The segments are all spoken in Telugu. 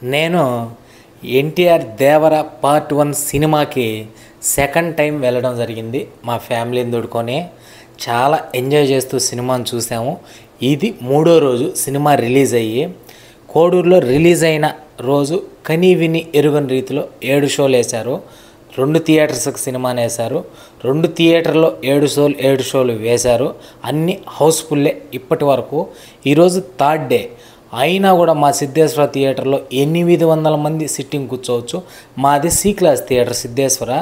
నేను ఎన్టీఆర్ దేవర పార్ట్ 1 సినిమాకి సెకండ్ టైం వెళ్ళడం జరిగింది. మా ఫ్యామిలీని తోడుకొని చాలా ఎంజాయ్ చేస్తూ సినిమాను చూసాము. ఇది మూడో రోజు సినిమా రిలీజ్ అయ్యి. కోడూరులో రిలీజ్ అయిన రోజు కని విని ఎరుగని రీతిలో 7 షోలు వేశారు. 2 థియేటర్స్కి సినిమాని వేశారు. 2 థియేటర్లో 7 షోలు వేశారు. అన్నీ హౌస్ఫుల్లే ఇప్పటి వరకు. ఈరోజు థర్డ్ డే అయినా కూడా మా సిద్ధేశ్వర థియేటర్లో 800 మంది సిట్టింగ్ కూర్చోవచ్చు. మాది సి క్లాస్ థియేటర్ సిద్ధేశ్వర.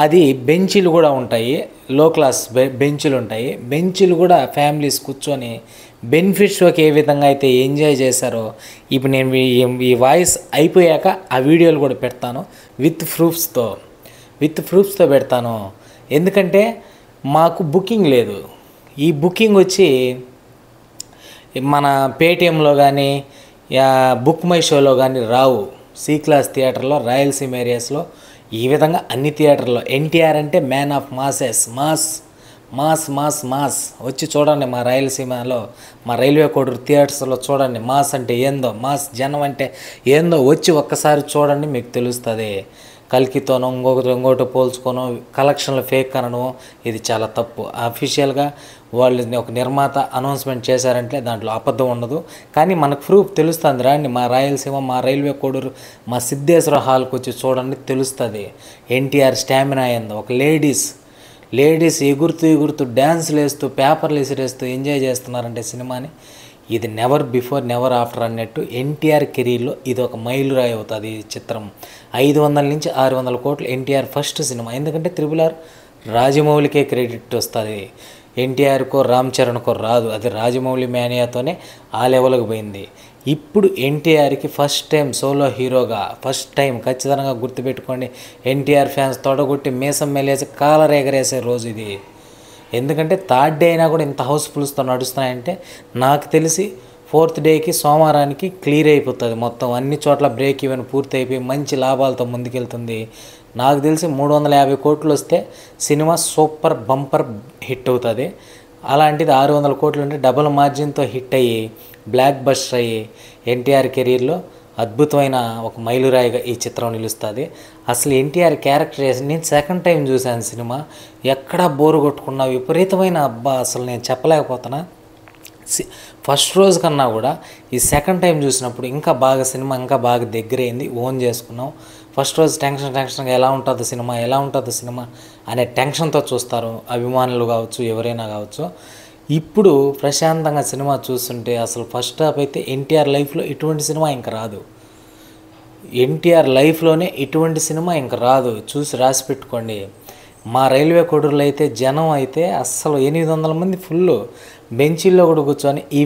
అది బెంచీలు కూడా ఉంటాయి, లో క్లాస్ బెంచీలు ఉంటాయి. బెంచీలు కూడా ఫ్యామిలీస్ కూర్చొని బెనిఫిట్ షోకి ఏ విధంగా అయితే ఎంజాయ్ చేశారో ఇప్పుడు నేను ఈ వాయిస్ అయిపోయాక ఆ వీడియోలు కూడా పెడతాను విత్ ప్రూఫ్స్తో పెడతాను. ఎందుకంటే మాకు బుకింగ్ లేదు. ఈ బుకింగ్ వచ్చి మన పేటిఎంలో కానీ బుక్ మై షోలో కానీ రావు. సి క్లాస్ థియేటర్లో రాయలసీమ ఏరియాస్లో ఈ విధంగా అన్ని థియేటర్లో ఎన్టీఆర్ అంటే మ్యాన్ ఆఫ్ మాసెస్, మాస్ వచ్చి చూడండి. మా రాయలసీమలో మా రైల్వే కోడూరు థియేటర్స్లో చూడండి. మాస్ అంటే ఏందో, మాస్ జనం అంటే ఏందో వచ్చి ఒక్కసారి చూడండి, మీకు తెలుస్తుంది. కల్కితోనో ఇంకోటి పోల్చుకోను కలెక్షన్లు ఫేక్ అనడం ఇది చాలా తప్పు. అఫీషియల్గా వాళ్ళు ఒక నిర్మాత అనౌన్స్మెంట్ చేశారంటే దాంట్లో అబద్ధం ఉండదు. కానీ మనకు ప్రూఫ్ తెలుస్తుంది. రాండి మా రాయలసీమ, మా రైల్వే కోడూరు, మా సిద్ధేశ్వర హాల్కి వచ్చి చూడండి, తెలుస్తుంది ఎన్టీఆర్ స్టామినా ఏందో. ఒక లేడీస్ ఎగురుతూ డ్యాన్స్లు వేస్తూ పేపర్లు విసిరేస్తూ ఎంజాయ్ చేస్తున్నారంటే సినిమాని. ఇది నెవర్ బిఫోర్ నెవర్ ఆఫ్టర్ అన్నట్టు ఎన్టీఆర్ కెరీర్లో ఇది ఒక మైలురాయి అవుతుంది. ఈ చిత్రం 500 నుంచి 600 కోట్లు ఎన్టీఆర్ ఫస్ట్ సినిమా. ఎందుకంటే RRR రాజమౌళికే క్రెడిట్ వస్తుంది. ఎన్టీఆర్కో రామ్ చరణ్కో రాదు. అది రాజమౌళి మేనియాతోనే ఆ లెవెల్కి పోయింది. ఇప్పుడు ఎన్టీఆర్కి ఫస్ట్ టైం సోలో హీరోగా ఫస్ట్ టైం ఖచ్చితంగా గుర్తుపెట్టుకోండి. ఎన్టీఆర్ ఫ్యాన్స్ తొడగొట్టి మీసం మెలేసి కాలర్ ఎగరేసే రోజు ఇది. ఎందుకంటే థర్డ్ డే అయినా కూడా ఇంత హౌస్ఫుల్స్తో నడుస్తున్నాయంటే నాకు తెలిసి ఫోర్త్ డేకి సోమవారానికి క్లియర్ అయిపోతుంది మొత్తం. అన్ని చోట్ల బ్రేక్ ఈవెన్ పూర్తి అయిపోయి మంచి లాభాలతో ముందుకెళ్తుంది. నాకు తెలిసి 350 కోట్లు వస్తే సినిమా సూపర్ బంపర్ హిట్ అవుతుంది. అలాంటిది 600 కోట్లు అంటే డబుల్ మార్జిన్తో హిట్ అయ్యి బ్లాక్ బస్టర్ అయ్యి ఎన్టీఆర్ కెరీర్లో అద్భుతమైన ఒక మైలురాయిగా ఈ చిత్రం నిలుస్తుంది. అసలు ఎన్టీఆర్ క్యారెక్టరైజేషన్ నేను సెకండ్ టైం చూశాను సినిమా. ఎక్కడా బోరు కొట్టుకున్నా విపరీతమైన అసలు నేను చెప్పలేకపోతున్నా. ఫస్ట్ రోజు కన్నా కూడా ఈ సెకండ్ టైం చూసినప్పుడు ఇంకా బాగా దగ్గరైంది. ఓన్ చేసుకున్నాం. ఫస్ట్ రోజు టెన్షన్గా ఎలా ఉంటుందో సినిమా అనే టెన్షన్తో చూస్తారు అభిమానులు కావచ్చు, ఎవరైనా కావచ్చు. ఇప్పుడు ప్రశాంతంగా సినిమా చూస్తుంటే అసలు ఫస్ట్ హాఫ్ అయితే ఎన్టీఆర్ లైఫ్లో ఇటువంటి సినిమా ఇంకా రాదు. ఎన్టీఆర్ లైఫ్లోనే ఇటువంటి సినిమా ఇంకా రాదు. చూసి రాసి పెట్టుకోండి. మా రైల్వే కోడూరులో అయితే జనం అయితే అస్సలు 800 మంది ఫుల్ బెంచీల్లో కూడా కూర్చొని ఈ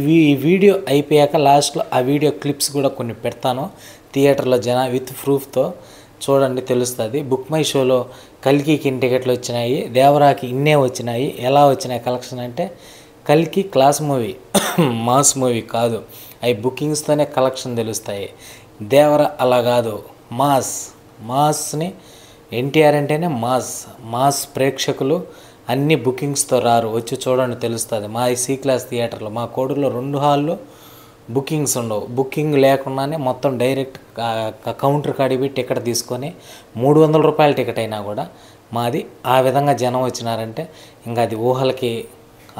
వీడియో అయిపోయాక లాస్ట్లో ఆ వీడియో క్లిప్స్ కూడా కొన్ని పెడతాను థియేటర్లో విత్ ప్రూఫ్తో చూడండి, తెలుస్తుంది. బుక్ మై షోలో కల్కికి ఇన్ని టికెట్లు వచ్చినాయి, దేవరాకి ఇన్నే వచ్చినాయి. ఎలా వచ్చినాయి కలెక్షన్ అంటే కల్కి క్లాస్ మూవీ మాస్ మూవీ కాదు, అవి బుకింగ్స్తోనే కలెక్షన్ తెలుస్తాయి. దేవర అలా కాదు, మాస్ని ఎన్టీఆర్ అంటేనే మాస్ ప్రేక్షకులు అన్ని బుకింగ్స్తో రారు. వచ్చి చూడండి, తెలుస్తుంది. మా సి క్లాస్ థియేటర్లో మా కోడూరులో 2 హాల్లో బుకింగ్స్ ఉండవు. బుకింగ్ లేకుండానే మొత్తం డైరెక్ట్ కౌంటర్ కాడికి టికెట్ తీసుకొని 300 రూపాయల టికెట్ అయినా కూడా మాది ఆ విధంగా జనం వచ్చినారంటే ఇంకా అది ఊహలకి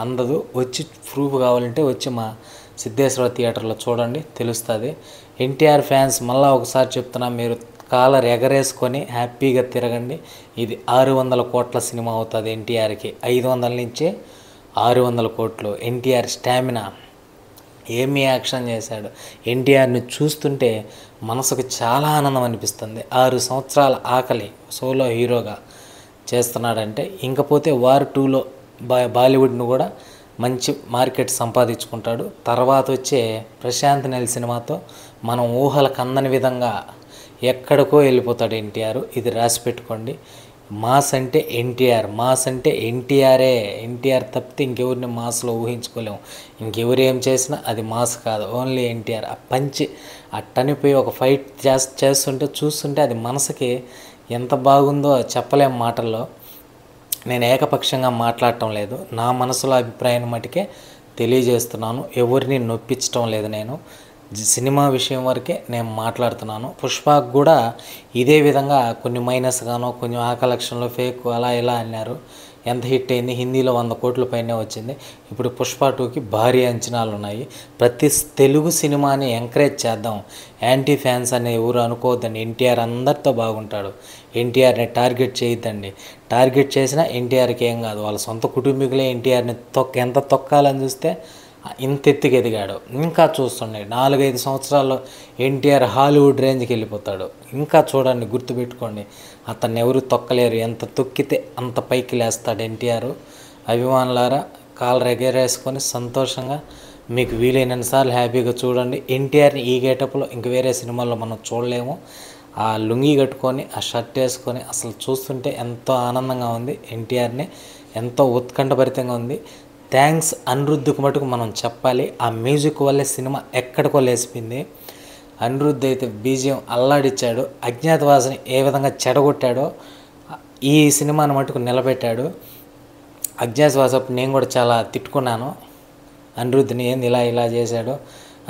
అందదు. వచ్చి ప్రూఫ్ కావాలంటే వచ్చి మా సిద్ధేశ్వర థియేటర్లో చూడండి, తెలుస్తుంది. ఎన్టీఆర్ ఫ్యాన్స్ మళ్ళీ ఒకసారి చెప్తున్నా, మీరు కాలర్ ఎగరేసుకొని హ్యాపీగా తిరగండి. ఇది 600 కోట్ల సినిమా అవుతుంది ఎన్టీఆర్కి. 500 నుంచే 600 కోట్లు. ఎన్టీఆర్ స్టామినా ఏమి యాక్షన్ చేశాడు. ఎన్టీఆర్ని చూస్తుంటే మనసుకు చాలా ఆనందం అనిపిస్తుంది. 6 సంవత్సరాల ఆకలి సోలో హీరోగా చేస్తున్నాడంటే ఇంకపోతే వార్ 2లో బాలీవుడ్ను కూడా మంచి మార్కెట్ సంపాదించుకుంటాడు. తర్వాత వచ్చే ప్రశాంత్ నీల్ సినిమాతో మనం ఊహలకు అందని విధంగా ఎక్కడికో వెళ్ళిపోతాడు ఎన్టీఆర్. ఇది రాసి పెట్టుకోండి. మాస్ అంటే ఎన్టీఆరే. ఎన్టీఆర్ తప్పితే ఇంకెవరిని మాస్లో ఊహించుకోలేము. ఇంకెవరు ఏం చేసినా అది మాస్ కాదు, ఓన్లీ ఎన్టీఆర్. ఆ పంచి అట్టనిపోయి ఒక ఫైట్ చేస్తుంటే చూస్తుంటే అది మనసుకి ఎంత బాగుందో చెప్పలేము మాటల్లో. నేను ఏకపక్షంగా మాట్లాడటం లేదు, నా మనసులో అభిప్రాయం మటుకే తెలియజేస్తున్నాను. ఎవరిని నొప్పించడం లేదు. నేను సినిమా విషయం వరకే నేను మాట్లాడుతున్నాను. పుష్పకు కూడా ఇదే విధంగా కొన్ని మైనస్ గానో కొంచెం ఆ కలెక్షన్లో ఫేక్ అలా ఇలా అన్నారు. ఎంత హిట్ అయింది, హిందీలో 100 కోట్ల పైనే వచ్చింది. ఇప్పుడు పుష్ప 2కి భారీ అంచనాలు ఉన్నాయి. ప్రతి తెలుగు సినిమాని ఎంకరేజ్ చేద్దాం. యాంటీ ఫ్యాన్స్ అనే ఎవరు అనుకోవద్దండి. ఎన్టీఆర్ అందరితో బాగుంటాడు. ఎన్టీఆర్ని టార్గెట్ చేయొద్దండి. టార్గెట్ చేసినా ఎన్టీఆర్కి ఏం కాదు. వాళ్ళ సొంత కుటుంబీకులే ఎన్టీఆర్ని ఎంత తొక్కాలని చూస్తే ఇంత ఎత్తుకు ఎదిగాడు. ఇంకా చూస్తుండే 4-5 సంవత్సరాల్లో ఎన్టీఆర్ హాలీవుడ్ రేంజ్కి వెళ్ళిపోతాడు. ఇంకా చూడండి, గుర్తుపెట్టుకోండి, అతన్ని ఎవరు తొక్కలేరు. ఎంత తొక్కితే అంత పైకి లేస్తాడు ఎన్టీఆర్. అభిమానులారా, కాలు ఎగరేసుకొని సంతోషంగా మీకు వీలైనన్నిసార్లు హ్యాపీగా చూడండి. ఎన్టీఆర్ని ఈ గేటప్లో ఇంక వేరే సినిమాల్లో మనం చూడలేము. ఆ లుంగీ కట్టుకొని ఆ షర్ట్ వేసుకొని అసలు చూస్తుంటే ఎంతో ఆనందంగా ఉంది. ఎన్టీఆర్ని ఎంతో ఉత్కంఠభరితంగా ఉంది. థ్యాంక్స్ అనిరుద్ధ్కు మటుకు మనం చెప్పాలి. ఆ మ్యూజిక్ వల్లే సినిమా ఎక్కడికో లేసిపోయింది. అనిరుద్ధ్ అయితే బీజియం అల్లాడిచ్చాడు. అజ్ఞాతవాసిని ఏ విధంగా చెడగొట్టాడో ఈ సినిమాని మటుకు నిలబెట్టాడు. అజ్ఞాతవాసి అప్పుడు నేను కూడా చాలా తిట్టుకున్నాను, అనిరుద్ధ్ని ఏంది ఇలా చేశాడు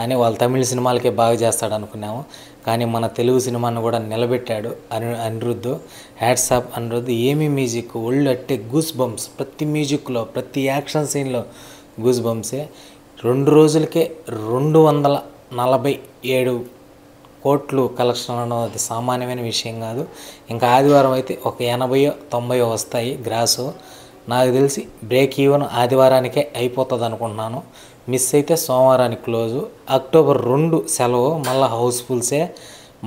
అని. వాళ్ళ తమిళ సినిమాలకే బాగా చేస్తాడు అనుకున్నాము, కానీ మన తెలుగు సినిమాను కూడా నిలబెట్టాడు అనిరుద్ధ్. Hats off Anirudh. ఏమీ మ్యూజిక్, ఒళ్ళు అట్టే గూస్ బంప్స్. ప్రతి మ్యూజిక్లో ప్రతి యాక్షన్ సీన్లో గూస్ బంప్సే. 2 రోజులకే 247 కోట్లు కలెక్షన్ అనడం అది సామాన్యమైన విషయం కాదు. ఇంకా ఆదివారం అయితే ఒక 80-90 వస్తాయి గ్రాసు. నాకు తెలిసి బ్రేక్ ఈవెన్ ఆదివారానికే అయిపోతుంది అనుకుంటున్నాను. మిస్ అయితే సోమవారానికి క్లోజు. అక్టోబర్ 2 సెలవు, మళ్ళీ హౌస్ఫుల్సే.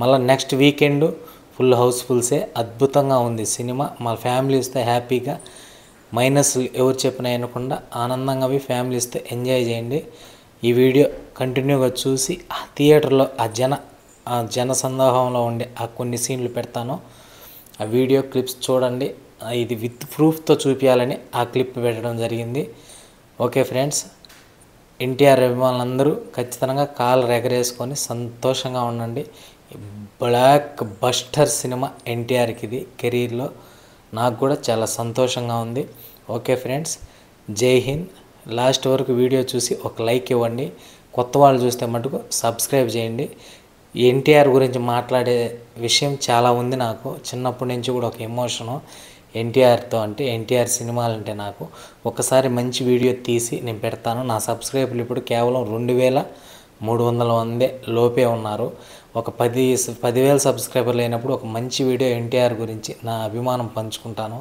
మళ్ళీ నెక్స్ట్ వీకెండ్ ఫుల్ హౌస్ఫుల్సే. అద్భుతంగా ఉంది సినిమా. మా ఫ్యామిలీస్తో హ్యాపీగా మైనస్ ఎవరు చెప్పినా వినకుండా ఆనందంగా ఫ్యామిలీస్తో ఎంజాయ్ చేయండి. ఈ వీడియో కంటిన్యూగా చూసి ఆ థియేటర్లో ఆ జన సందోహంలో ఉండే ఆ కొన్ని సీన్లు పెడతాను. ఆ వీడియో క్లిప్స్ చూడండి. ఇది విత్ ప్రూఫ్తో చూపించాలని ఆ క్లిప్ పెట్టడం జరిగింది. ఓకే ఫ్రెండ్స్, ఎన్టీఆర్ అభిమానులందరూ ఖచ్చితంగా కాలు ఎగరేసుకొని సంతోషంగా ఉండండి. బ్లాక్ బస్టర్ సినిమా ఎన్టీఆర్కి ఇది కెరీర్లో. నాకు కూడా చాలా సంతోషంగా ఉంది. ఓకే ఫ్రెండ్స్, జై హింద్. లాస్ట్ వరకు వీడియో చూసి ఒక లైక్ ఇవ్వండి. కొత్త వాళ్ళు చూస్తే మటుకు సబ్స్క్రైబ్ చేయండి. ఎన్టీఆర్ గురించి మాట్లాడే విషయం చాలా ఉంది నాకు. చిన్నప్పటి నుంచి కూడా ఒక ఎమోషను ఎన్టీఆర్తో, అంటే ఎన్టీఆర్ సినిమాలంటే నాకు. ఒకసారి మంచి వీడియో తీసి నేను పెడతాను. నా సబ్స్క్రైబర్లు ఇప్పుడు కేవలం 2300 మంది లోపే ఉన్నారు. ఒక 10,000 సబ్స్క్రైబర్లు అయినప్పుడు ఒక మంచి వీడియో ఎన్టీఆర్ గురించి నా అభిమానం పంచుకుంటాను.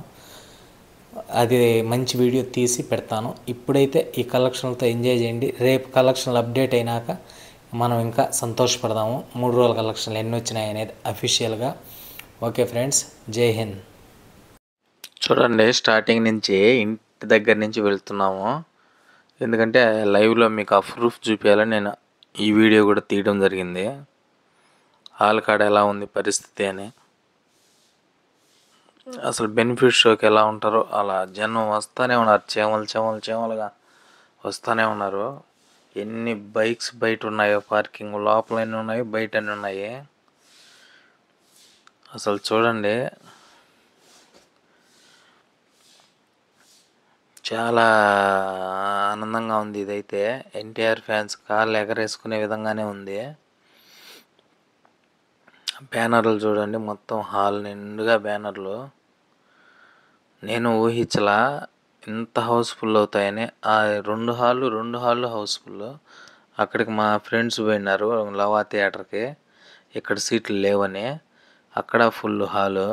అది మంచి వీడియో తీసి పెడతాను. ఇప్పుడైతే ఈ కలెక్షన్లతో ఎంజాయ్ చేయండి. రేపు కలెక్షన్లు అప్డేట్ అయినాక మనం ఇంకా సంతోషపడదాము. 3 రోజుల కలెక్షన్లు ఎన్ని వచ్చినాయి అనేది అఫీషియల్గా. ఓకే ఫ్రెండ్స్, జై హింద్. చూడండి, స్టార్టింగ్ నుంచి ఇంటి దగ్గర నుంచి వెళ్తున్నాము. ఎందుకంటే లైవ్లో మీకు ఆ ప్రూఫ్ చూపించాలని నేను ఈ వీడియో కూడా తీయడం జరిగింది. హాల్ కాడ ఎలా ఉంది పరిస్థితి అని. అసలు బెనిఫిట్ షోకి ఎలా ఉంటారో అలా జనం వస్తూనే ఉన్నారు. చేమలుగా వస్తూనే ఉన్నారు. ఎన్ని బైక్స్ బయట ఉన్నాయో, పార్కింగ్ లోపల ఎన్ని ఉన్నాయో, బయట ఎన్ని ఉన్నాయి. అసలు చూడండి, చాలా ఆనందంగా ఉంది. ఇదైతే ఎన్టీఆర్ ఫ్యాన్స్ కాళ్ళు ఎగరేసుకునే విధంగానే ఉంది. బ్యానర్లు చూడండి, మొత్తం హాల్ నిండుగా బ్యానర్లు. నేను ఊహించలా ఇంత హౌస్ఫుల్ అవుతాయని. ఆ 2 హాళ్ళు హౌస్ఫుల్. అక్కడికి మా ఫ్రెండ్స్ పోయినారు లవా థియేటర్కి, ఇక్కడ సీట్లు లేవని. అక్కడ ఫుల్ హాలు,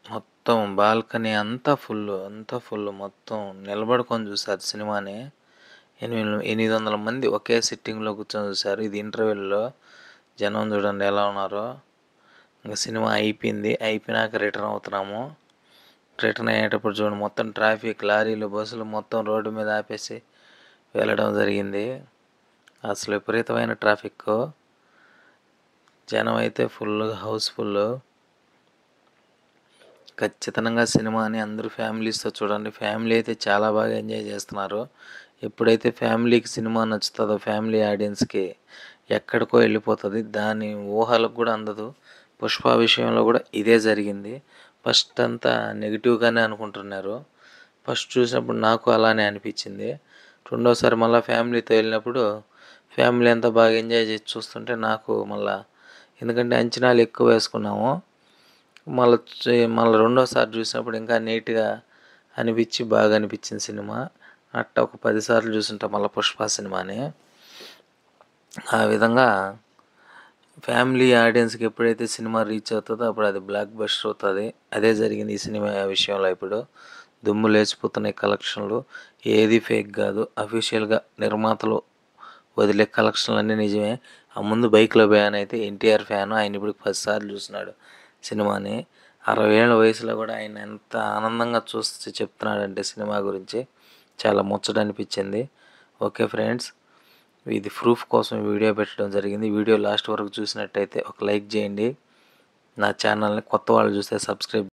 మొత్తం బాల్కనీ అంతా ఫుల్. మొత్తం నిలబడుకొని చూశారు సినిమాని. 800 మంది ఒకే సిట్టింగ్లో కూర్చొని చూశారు. ఇది ఇంటర్వెల్లో. జనం చూడండి ఎలా ఉన్నారో. ఇంకా సినిమా అయిపోయినాక రిటర్న్ అవుతున్నాము. రిటర్న్ అయ్యేటప్పుడు చూడండి, మొత్తం ట్రాఫిక్, లారీలు, బస్సులు మొత్తం రోడ్డు మీద ఆపేసి వెళ్ళడం జరిగింది. అసలు విపరీతమైన ట్రాఫిక్. జనం అయితే ఫుల్గా హౌస్ఫుల్. ఖచ్చితంగా సినిమాని అందరూ ఫ్యామిలీస్తో చూడండి. ఫ్యామిలీ అయితే చాలా బాగా ఎంజాయ్ చేస్తున్నారు. ఎప్పుడైతే ఫ్యామిలీకి సినిమా నచ్చుతుందో, ఫ్యామిలీ ఆడియన్స్కి ఎక్కడికో వెళ్ళిపోతుంది. దాని ఊహలకు కూడా అందదు. పుష్ప విషయంలో కూడా ఇదే జరిగింది. ఫస్ట్ అంతా నెగిటివ్గానే అనుకుంటున్నారు. ఫస్ట్ చూసినప్పుడు నాకు అలానే అనిపించింది. రెండోసారి మళ్ళీ ఫ్యామిలీతో వెళ్ళినప్పుడు ఫ్యామిలీ అంతా బాగా ఎంజాయ్ చేసి చూస్తుంటే నాకు మళ్ళా ఎందుకంటే అంచనాలు ఎక్కువ వేసుకున్నాము. మళ్ళీ రెండోసారి చూసినప్పుడు ఇంకా నీట్‌గా అనిపించి బాగా అనిపించింది సినిమా. అట్టా ఒక 10 సార్లు చూసుంటా మళ్ళా 'పుష్ప' సినిమాని. ఆ విధంగా ఫ్యామిలీ ఆడియన్స్‌కి ఎప్పుడైతే సినిమా రీచ్ అవుతదో అప్పుడు అది బ్లాక్ బస్టర్ అవుతది. అదే జరిగింది ఈ సినిమా విషయంలో ఇప్పుడు. దుమ్ము లేచిపోతున్నాయి కలెక్షన్‌లు. ఏది ఫేక్ గాదు. అఫీషియల్‌గా నిర్మాతలు వదిలే కలెక్షన్‌లన్నీ నిజమే. ఆ ముందు బైక్‌లో పోయానైతే ఎన్టీఆర్ ఫ్యాను. ఆయన ఇప్పటికి 10 సార్లు చూసినాడు సినిమాని. 60 ఏళ్ల వయసులో కూడా ఆయన ఎంత ఆనందంగా చూసి చెప్తున్నాడంటే సినిమా గురించి చాలా ముచ్చట అనిపించింది. Okay friends. ఇది ప్రూఫ్ కోసం ఈ వీడియో పెట్టడం జరిగింది. వీడియో లాస్ట్ వరకు చూసినట్టయితే ఒక లైక్ చేయండి. నా ఛానల్‌ని కొత్త వాళ్ళు చూస్తే సబ్స్క్రైబ్